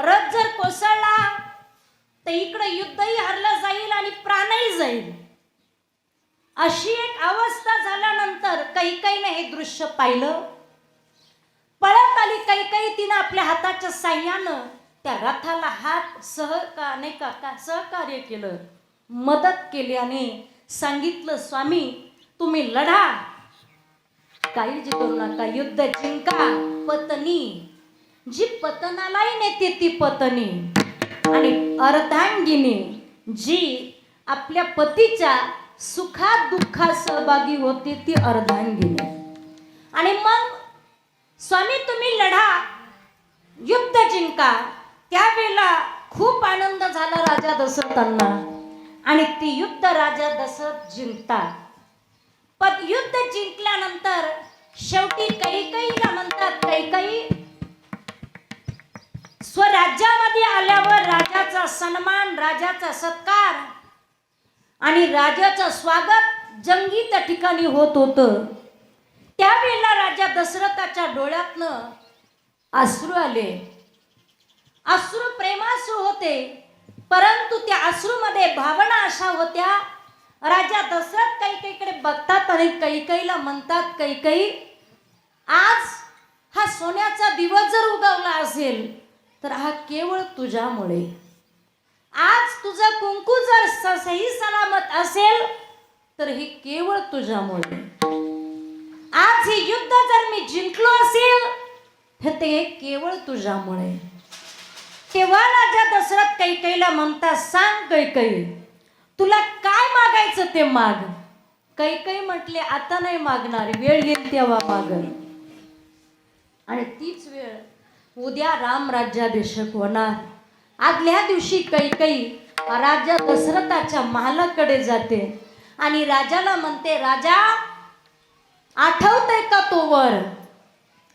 रथ जर कोसळला तर इकडे युद्धही हरलं जाईल आणि प्राणही जाईल, अशी एक अवस्था झाल्यानंतर कैकेयीने हे दृश्य पाहिलं. पळत आली कैकेयी. तिनं आपल्या हाताच्या साह्यानं त्या रथाला सहकार्य केलं, मदत केली आणि सांगितलं, स्वामी तुम्ही लढा, काळजी करू नका, युद्ध जिंका. पत्नी जी पतनालाही नेते ती पत्नी, आणि अर्धांगिनी जी आपल्या पतीच्या सुखात दुःखात सहभागी होते ती अर्धांगिनी. आणि मग स्वामी तुम्ही लढा, युद्ध जिंका. त्यावेळेला खूप आनंद झाला राजा दशरथांना आणि ती युद्ध राजा दशरथ जिंकतात. पण युद्ध जिंकल्यानंतर शेवटी कैकेयीला म्हणतात, कैकेयी स्वराज्यामध्ये आल्यावर राजाचा सन्मान, राजाचा सत्कार आणि राजाचं स्वागत जंगी त्या ठिकाणी होत होतं. त्यावेळेला राजा दशरथाच्या डोळ्यातनं अश्रू आले. अश्रू प्रेमाश्रू होते, परंतु त्या अश्रूमध्ये भावना अशा होत्या. राजा दशरथ कैकेयीकडे बघतात आणि कैकेयीला म्हणतात, कैकेयी आज हा सोन्याचा दिवस जर उगवला असेल तर हा केवळ तुझ्यामुळे. आज तुझं कुंकू जर सही सलामत असेल तर हे केवळ तुझ्यामुळे. आज हे युद्ध जर मी जिंकलो असेल तर ते केवळ तुझ्यामुळे. तेव्हा राजा दशरथ कैकेयीला म्हणतात, सांग कैकेयी तुला काय मागायचं ते माग. कैकेयी म्हटले, आता नाही मागणार, वेळ येईल तेव्हा मागल. आणि तीच वेळ उद्या राम राज्याभिषेक होणार. आदल्या दिवशी कैकेयी राजा दशरथाच्या महालाकडे जाते आणि राजाला म्हणते, राजा आठवतंय का तो वर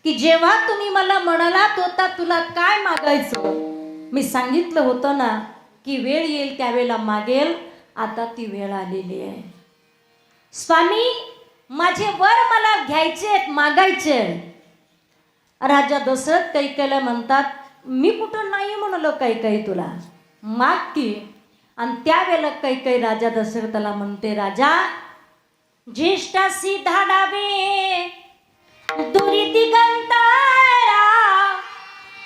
की जेव्हा तुम्ही मला म्हणालात होता तुला काय मागायचं, मी सांगितलं होतं ना की वेळ येईल त्यावेळेला मागेल. आता ती वेळ आलेली आहे. स्वामी माझे वर मला घ्यायचे आहेत, मागायचे. राजा दशरथ कैकेयीला म्हणतात, मी कुठं नाही म्हणलो कैकेयी, तुला माग की. आणि त्यावेळेला कैकेयी राजा दशरथाला म्हणते, राजा ज्येष्ठासी धाडावे दुरी दिगंतारा,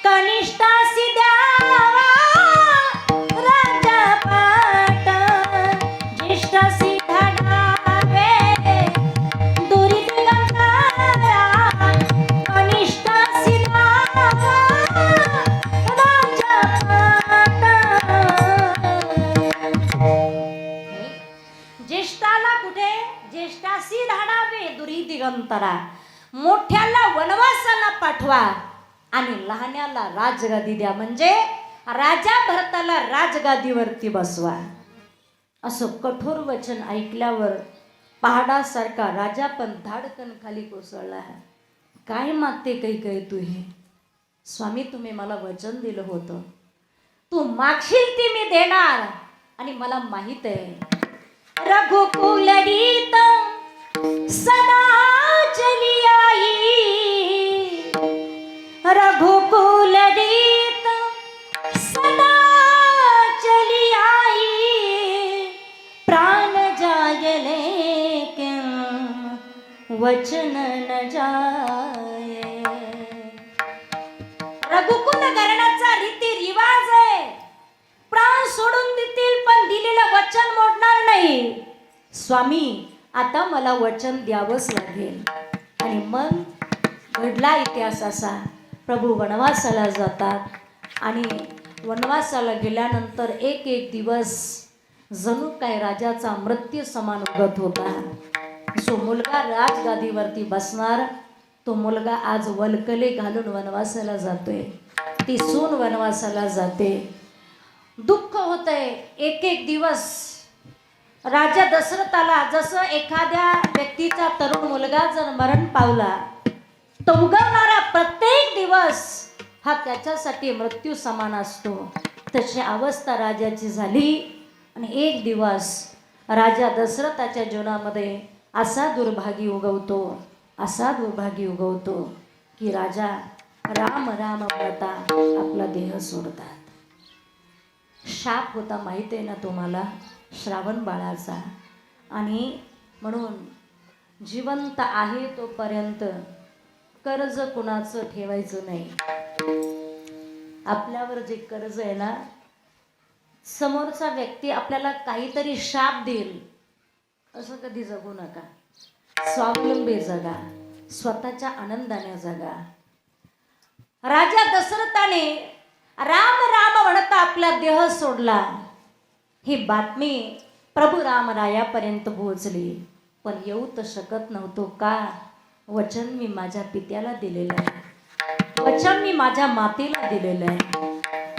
कनिष्ठासी द्यावा राजा पाट. ज्येष्ठासी धाडावे दुरी दिगंतारा, कनिष्ठासी द्यावा राजा पाट. ज्येष्ठाला कुठे, ज्येष्ठासी धाडावे दुरी दिगंतरा, मोठ्याला वनवासाला पाठवा आणि लहान्याला राजगादी द्या, म्हणजे राजा भरताला राजगादीवरती बसवा. असं कठोर वचन ऐकल्यावर पहाडासारखा राजा पण धाडकन खाली कोसळला. काय मागते कैकेयी तू हे? स्वामी तुम्ही मला वचन दिलं होतं, तू मागशील ते मी देणार. आणि मला माहित आहे रघुकुल रीत सदा चली आई, रघुकुल रीत सदा चली आई, प्राण जाय लेकिन वचन न जाय. रघुकुल घराण्याचा रीती रिवाज आहे, प्राण सोडून देतील पण दिलेलं वचन मोडणार नाही. स्वामी आता मला वचन द्यावंच लागेल. आणि मग घडला इतिहास असा, प्रभू वनवासाला जातात आणि वनवासाला गेल्यानंतर एक एक दिवस जणू काय राजाचा मृत्यू समान उगत होता. जो मुलगा राजगादीवरती बसणार तो मुलगा आज वल्कले घालून वनवासाला जातोय, ती सून वनवासाला जाते. दुःख होतंय. एक एक दिवस राजा दशरथाला जसं एखाद्या व्यक्तीचा तरुण मुलगा जर मरण पावला तो उगवणारा प्रत्येक दिवस हा त्याच्यासाठी मृत्यू समान असतो, तशी अवस्था राजाची झाली. आणि एक दिवस राजा दशरथाच्या जीवनामध्ये असा दुर्भागी उगवतो, असा दुर्भागी उगवतो की राजा राम राम म्हणता आपला देह सोडतात. शाप होता माहिती आहे ना तुम्हाला, श्रावण बाळाचा. आणि म्हणून जिवंत आहे तोपर्यंत कर्ज कुणाचं ठेवायचं नाही. आपल्यावर जे कर्ज आहे ना, समोरचा व्यक्ती आपल्याला काहीतरी शाप देईल असं कधी जगू नका. स्वावलंबी जगा, स्वतःच्या आनंदाने जगा. राजा दशरथाने राम राम म्हणता आपला देह सोडला. ही बातमी प्रभू रामरायापर्यंत पोहोचली, पण येऊ तर शकत नव्हतो का? वचन मी माझ्या पित्याला दिलेलं आहे, वचन मी माझ्या मातेला दिलेलं आहे.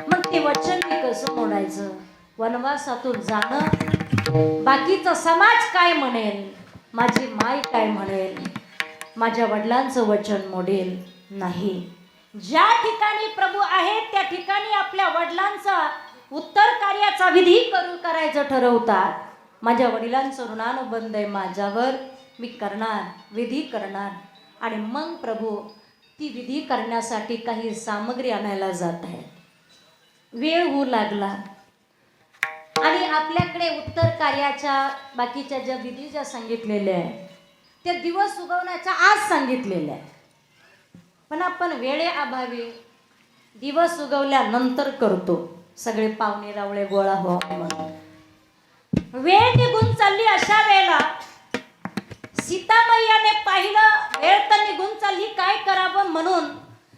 मग ते वचन मी कसं मोडायचं? वनवासातून जाणं, बाकीचा समाज काय म्हणेल, माझी माय काय म्हणेल, माझ्या वडिलांचं वचन मोडेल नाही. ज्या ठिकाणी प्रभू आहेत त्या ठिकाणी आपल्या वडिलांचा उत्तर कार्याचा विधी करायचं ठरवतात. माझ्या वडिलांचं ऋणानुबंध आहे माझ्यावर, मी करणार, विधी करणार. आणि मग प्रभू ती विधी करण्यासाठी काही सामग्री आणायला जात आहे. वेळ होऊ लागला आणि आपल्याकडे उत्तर कार्याच्या बाकीच्या ज्या विधी ज्या सांगितलेल्या आहे त्या दिवस उगवण्याच्या आज सांगितलेल्या आहे. पण आपण वेळेअभावी दिवस उगवल्यानंतर करतो, सगळे पाहुणे रावळे गोळा हो म्हणून. वेळ निघून चालली. अशा वेळेला सीतामैयाने पाहिलं वेळ तर निघून चालली, काय करावं म्हणून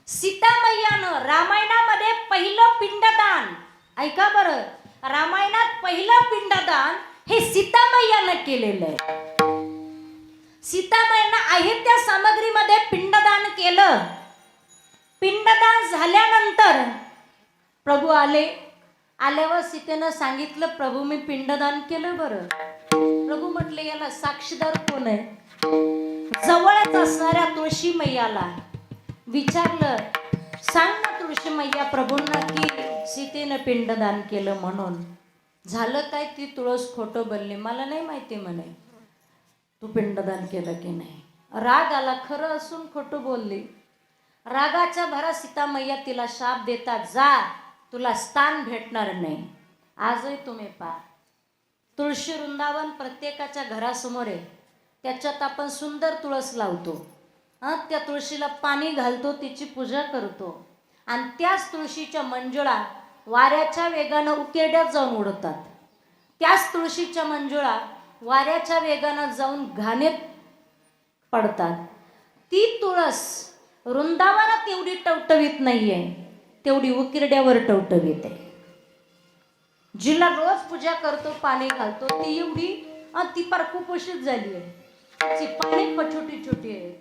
सीतामैयानं रामायणामध्ये पहिलं पिंडदान, ऐका बरं, रामायणात पहिलं पिंडदान हे सीतामैयानं केलेलं आहे. सीतामैयानं आहे त्या सामग्रीमध्ये पिंडदान केलं. पिंडदान झाल्यानंतर प्रभू आले. आल्यावर सीतेनं सांगितलं, प्रभू मी पिंडदान केलं बरं. प्रभू म्हटले, याला साक्षीदार कोण आहे? जवळच असणाऱ्या तुळशी मैयाला विचारलं, सांग ना तुळशी मैया प्रभूंना की सीतेनं पिंडदान केलं म्हणून. झालं काय? ती तुळस खोटं बोलली, मला नाही माहिती म्हणे तू पिंडदान केलं की नाही. राग आला, खरं असून खोटं बोलली. रागाच्या भरात सीतामैया तिला शाप देतात, जा तुला स्थान भेटणार नाही. आजही तुम्ही पहा, तुळशी वृंदावन प्रत्येकाच्या घरासमोर आहे. त्याच्यात आपण सुंदर तुळस लावतो, त्या तुळशीला पाणी घालतो, तिची पूजा करतो. आणि त्याच तुळशीच्या मंजुळा वाऱ्याच्या वेगानं उकेड्यात जाऊन उडतात. त्याच तुळशीच्या मंजुळा वाऱ्याच्या वेगानं जाऊन घाणेत पडतात. ती तुळस वृंदावनात एवढी टवटवीत नाहीये, तेवढी उकिरड्यावर टवटवीत आहे. जिला रोज पूजा करतो, पाणी घालतो, ती एवढी, ती फार कुपोषित झाली आहे, तिची पाणी छोटी छोटी आहे.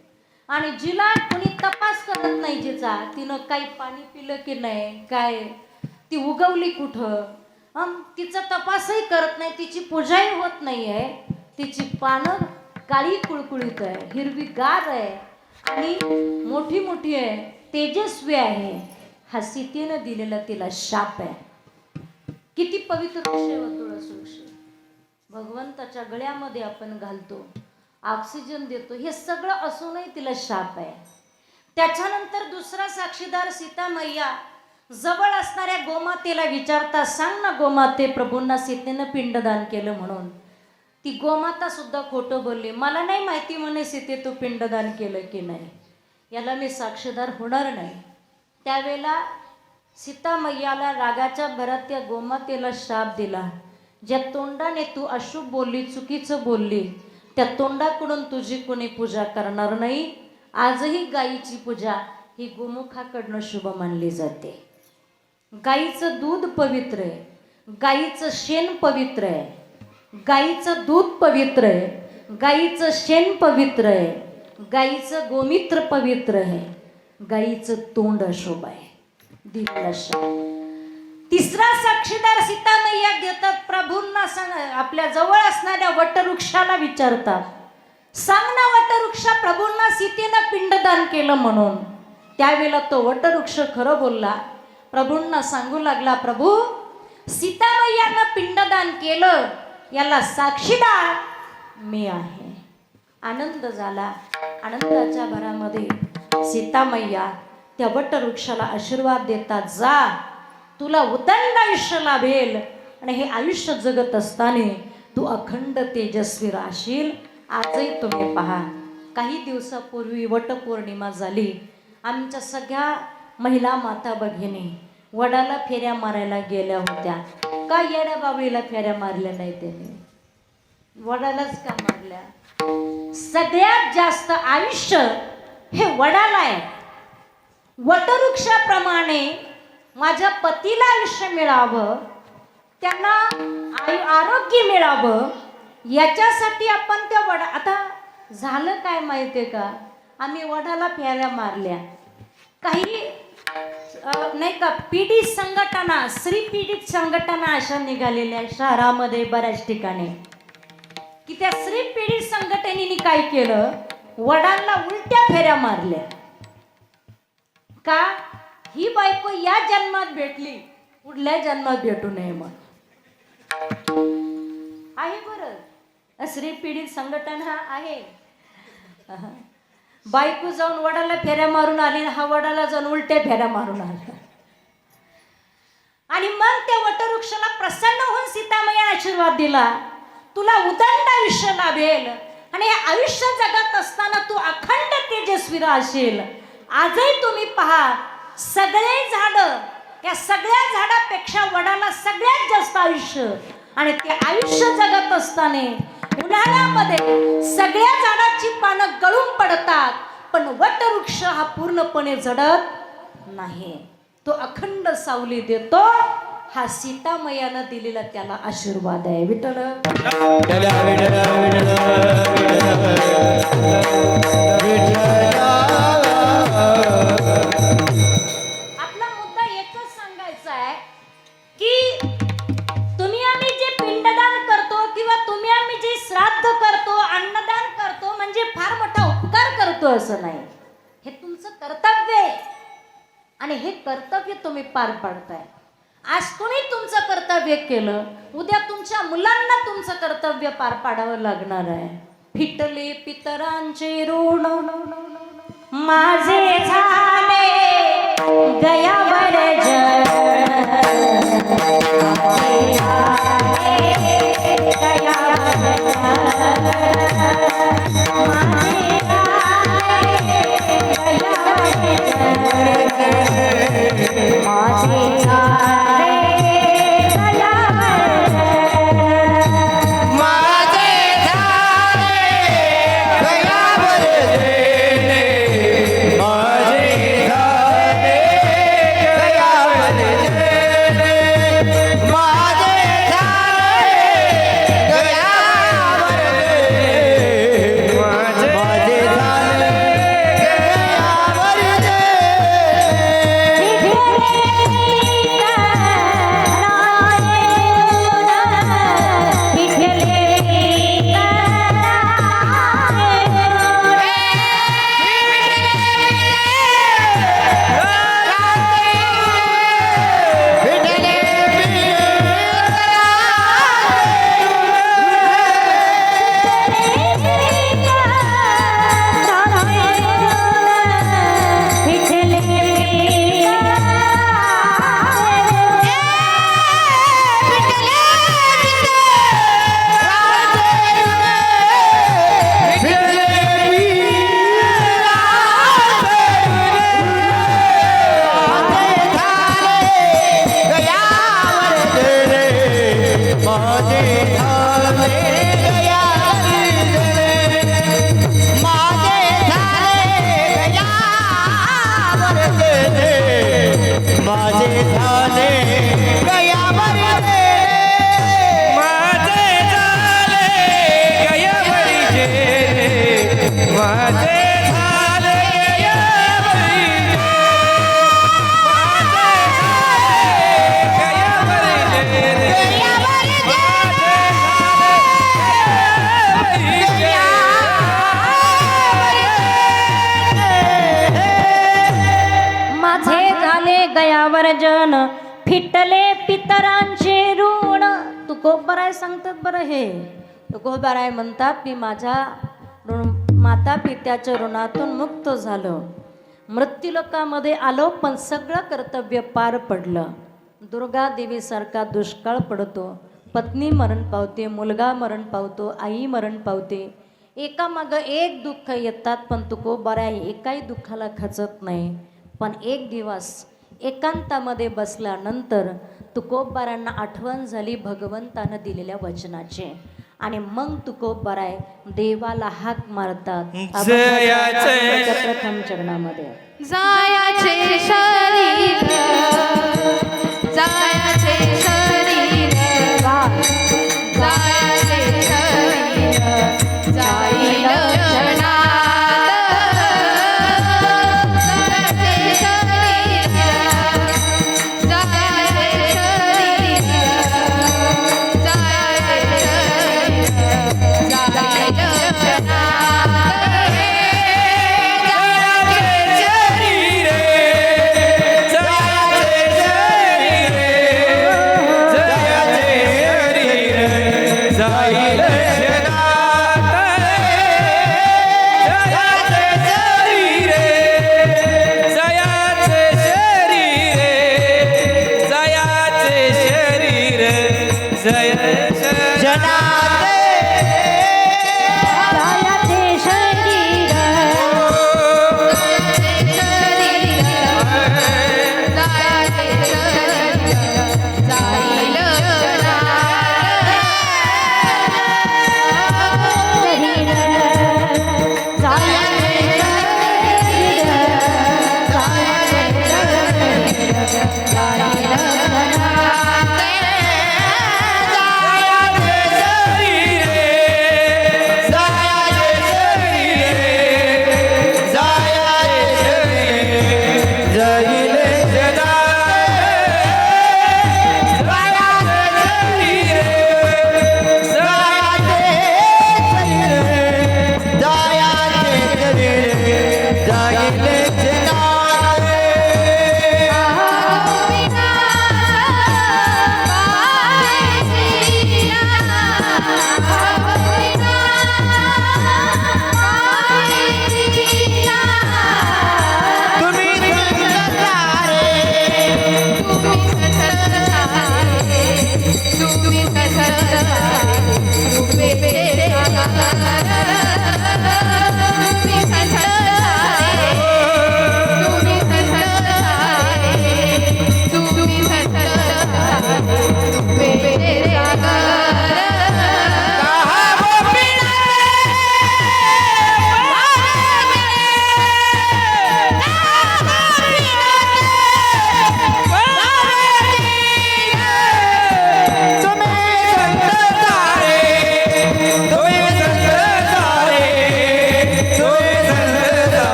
आणि जिला कोणी तपास करत नाही, जिचा तिनं काही पाणी पिलं की नाही, काय ती उगवली कुठं, तिचा तपासही करत नाही, तिची पूजाही होत नाही आहे, तिची पानं काळी कुळकुळीत आहे, हिरवीगार आहे आणि मोठी मोठी आहे, तेजस्वी आहे. हा सीतेनं दिलेला तिला शाप आहे. किती पवित्र विषय व तुळस वृक्ष भगवंताच्या गळ्यामध्ये आपण घालतो, ऑक्सिजन देतो, हे सगळं असूनही तिला शाप आहे. त्याच्यानंतर दुसरा साक्षीदार सीतामैया जवळ असणाऱ्या गोमातेला विचारता, सांग ना गोमाते प्रभूंना सीतेनं पिंडदान केलं म्हणून. ती गोमाता सुद्धा खोटं बोलली, मला नाही माहिती म्हणे सीते तू पिंडदान केलं की नाही, याला मी साक्षीदार होणार नाही. त्यावेळेला सीतामैयाला रागाच्या भरात त्या गोमातेला शाप दिला, ज्या तोंडाने तू अशुभ बोलली, चुकीचं बोलली, त्या तोंडाकडून तुझी कोणी पूजा करणार नाही. आजही गायीची पूजा ही गोमुखाकडनं शुभ मानली जाते. गायीचं दूध पवित्र आहे, गायीचं शेण पवित्र आहे, गायीचं दूध पवित्र आहे, गायीचं शेण पवित्र आहे, गायीचं गोमित्र पवित्र आहे, गायीचं तोंड अशुभ आहे, दिलेला शाप. तिसरा साक्षीदार सीतामैया देतात, प्रभूंना सांग, आपल्या जवळ असणाऱ्या वटवृक्षाला विचारतात, सांग ना वटवृक्षा प्रभूंना सीतेनं पिंडदान केलं म्हणून. त्यावेळेला तो वटवृक्ष खरं बोलला. प्रभूंना सांगू लागला, प्रभू सीतामैयानं पिंडदान केलं, याला साक्षीदार मी आहे. आनंद झाला. आनंदाच्या भरामध्ये सीतामैया त्या वटवृक्षाला आशीर्वाद देतात, जा तुला उदंड आयुष्य लाभेल आणि हे आयुष्य जगत असताना तू अखंड तेजस्वी राहशील. आजही तुम्ही पहा, काही दिवसापूर्वी वटपौर्णिमा झाली. आमच्या सगळ्या महिला माता भगिनी वडाला फेऱ्या मारायला गेल्या होत्या. का येड्या बाबळीला फेऱ्या मारल्या नाही त्यांनी, वडालाच का मारल्या? सगळ्यात जास्त आयुष्य हे वडाला आहे. वटवृक्षाप्रमाणे माझ्या पतीला आयुष्य मिळावं, त्यांना आरोग्य मिळावं, याच्यासाठी आपण त्या वडा. आता झालं काय माहितीये का, आम्ही वडाला फेऱ्या मारल्या. काही नाही का पीडित संघटना, स्त्री पीडित संघटना अशा निघालेल्या शहरामध्ये बऱ्याच ठिकाणी, की त्या स्त्री पीडित संघटनेने काय केलं, वडांना उलट्या फेऱ्या मारल्या. का? ही बायको या जन्मात भेटली, पुढल्या जन्मात भेटू नये मग. आहे बरं, स्त्री पीडित संघटना आहे. बायको जाऊन वडाला फेऱ्या मारून आली, हा वडाला जाऊन उलट्या फेऱ्या मारून आला. आणि मग त्या वटवृक्षाला प्रसन्न होऊन सीतामाईने आशीर्वाद दिला, तुला उदंड आयुष्य लाभेल आणि हे आयुष्य जगत असताना तू अखंड तेजस्वी राहशील. आजही तुम्ही पहा, सगळे झाड, या सगळ्या झाडापेक्षा वडाला सगळ्यात जास्त आयुष्य, आणि ते आयुष्य जगत असताना उन्हाळ्यामध्ये सगळ्या झाडाची पानं गळून पडतात, पण वटवृक्ष हा पूर्णपणे जडत नाही, तो अखंड सावली देतो. हा सीतामयानं दिलेला त्याला आशीर्वाद आहे. विठ्ठल आपला मुद्दा एकच सांगायचा आहे की तुम्ही आम्ही जे पिंडदान करतो किंवा तुम्ही आम्ही जे श्राद्ध करतो, अन्नदान करतो, म्हणजे फार मोठा उपकार करतो असं नाही. हे तुमचं कर्तव्य आहे आणि हे कर्तव्य तुम्ही पार पाडताय. आज तुम्ही तुमचं कर्तव्य केलं, उद्या तुमच्या मुलांना तुमचं कर्तव्य पार पाडावं लागणार आहे. फिटले पितरांचे ऋण माझे झाले गयावर जन फिटले पितरांचे ऋण. तुकोबराय सांगतात बरं, हे तुकोबराय म्हणतात, मी माझ्या माता पित्याच्या ऋणातून मुक्त झालो, मृत्यूलोकामध्ये आलो पण सगळं कर्तव्य पार पडलं. दुर्गा देवीसारखा दुष्काळ पडतो, पत्नी मरण पावते, मुलगा मरण पावतो, आई मरण पावते, एकामागं एक दुःख येतात. पण तुकोबारा एकाही दुःखाला खचत नाही. पण एक दिवस एकांतामध्ये बसल्यानंतर तुकोबारांना आठवण झाली भगवंतानं दिलेल्या वचनाची. आणि मग तुकोबाराय देवाला हाक मारतात प्रथम चरणामध्ये. जायाचे शरीर, जायाचे शरीर, जायाचे शरीर, जाईल क्षणात. जायाचे शरीर, जायाचे शरीर, जायाचे शरीर, जाईल क्षणात.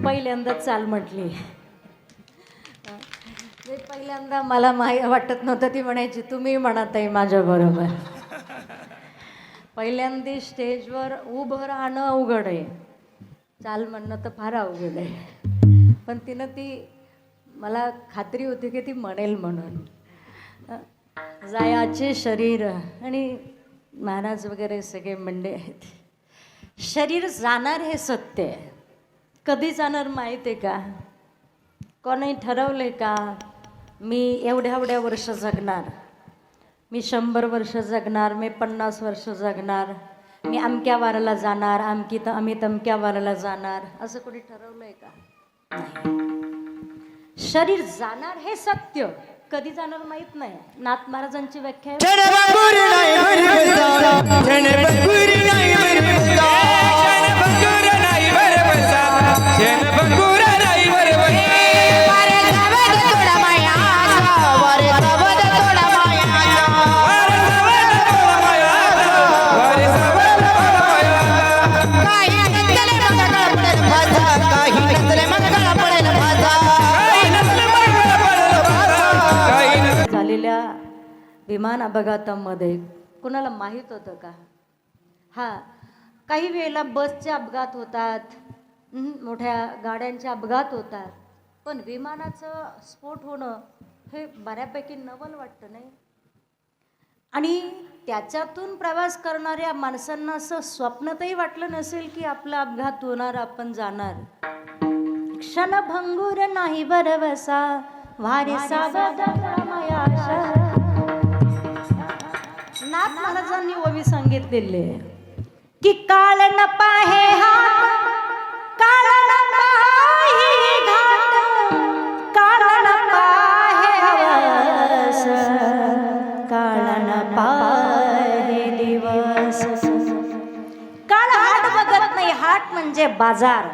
पहिल्यांदा चाल म्हटली. पहिल्यांदा मला वाटत नव्हतं, ती म्हणायची तुम्ही म्हणत आहे माझ्या बरोबर. पहिल्यांदा स्टेजवर उभं राहणं अवघड आहे, चाल म्हणणं तर फार अवघड आहे. पण तिनं ती मला खात्री होती की ती म्हणेल म्हणून. जायाचे शरीर आणि महाराज वगैरे सगळे मंडे आहेत. शरीर जाणार हे सत्य आहे. कधी जाणार माहीत आहे का? कोणी ठरवलंय का मी एवढ्या वर्ष जगणार, मी 100 वर्ष जगणार, मी 50 वर्ष जगणार, मी अमक्या वाराला जाणार, आम्ही तमक्या वाराला जाणार, असं कोणी ठरवलंय का? नाही. शरीर जाणार हे सत्य, कधी जाणार माहित नाही. नाथ महाराजांची व्याख्या आहे, वारे जावद थोडा मायाचा, वारे जावद थोडा मायाचा. काही नसले मग गळा पडेल माझा, काही नसले मग गळा पडेल माझा. झालेल्या विमान अपघातामध्ये कुणाला माहीत होतं का? काही वेळेला बसचे अपघात होतात, मोठ्या गाड्यांचे अपघात होतात, पण विमानाचं स्फोट होणं हे बऱ्यापैकी नवल वाटतं नाही. आणि त्याच्यातून प्रवास करणाऱ्या माणसांना असं स्वप्नातही वाटलं नसेल की आपला अपघात होणार, आपण जाणार. क्षणभंगूर नाही भरवसा, वारे सावध मायाशा. नाथ महाराजांनी ओवी सांगितलेले की काळ न पाहे हात, काळ न पाहे घाट, काळ न पाहे हवस, काळ न पाहे दिवस. काळ हाट बघत नाही. हाट म्हणजे बाजार.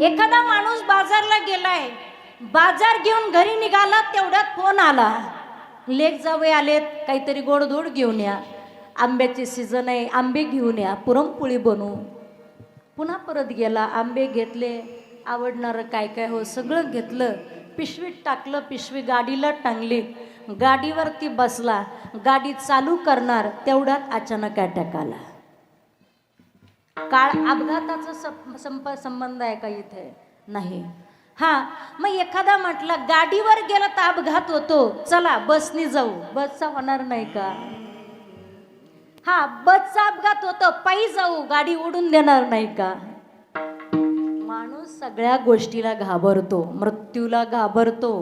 एखादा माणूस बाजारला गेलाय, बाजार घेऊन घरी निघाला, तेवढ्यात फोन आला, लेक जावे आलेत, काहीतरी गोडधोड घेऊन या, आंब्याचे सीझन आहे, आंबे घेऊन या, पुरणपोळी बनवू. पुन्हा परत गेला, आंबे घेतले, आवडणारं काय काय हो सगळं घेतलं, पिशवीत टाकलं, पिशवी गाडीला टांगली, गाडीवरती बसला, गाडी चालू करणार, तेवढ्यात अचानक अटॅक आला. काळ अपघाताचा संबंध आहे का इथे? नाही. मग एखादा म्हटलं गाडीवर गेला तर अपघात होतो, चला बसनी जाऊ, बसचा होणार नाही का? बसचा अपघात होतो, पायी जाऊ, गाडी उडून देणार नाही का? माणूस सगळ्या गोष्टीला घाबरतो, मृत्यूला घाबरतो.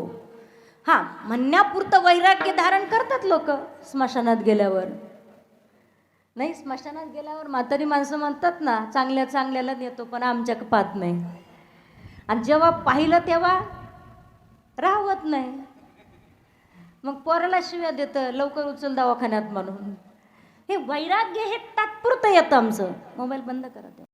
म्हणण्यापुरतं वैराग्य धारण करतात लोक स्मशानात गेल्यावर. नाही, स्मशानात गेल्यावर म्हातारी माणसं म्हणतात ना, चांगल्या चांगल्याला नेतो पण आमच्या पाहत नाही. आणि जेव्हा पाहिलं तेव्हा राहवत नाही. मग पोराला शिव्या देतं, लवकर उचल दवाखान्यात म्हणून. हे वैराग्य हे तात्पुरतं येतं आमचं. मोबाईल बंद करा ते.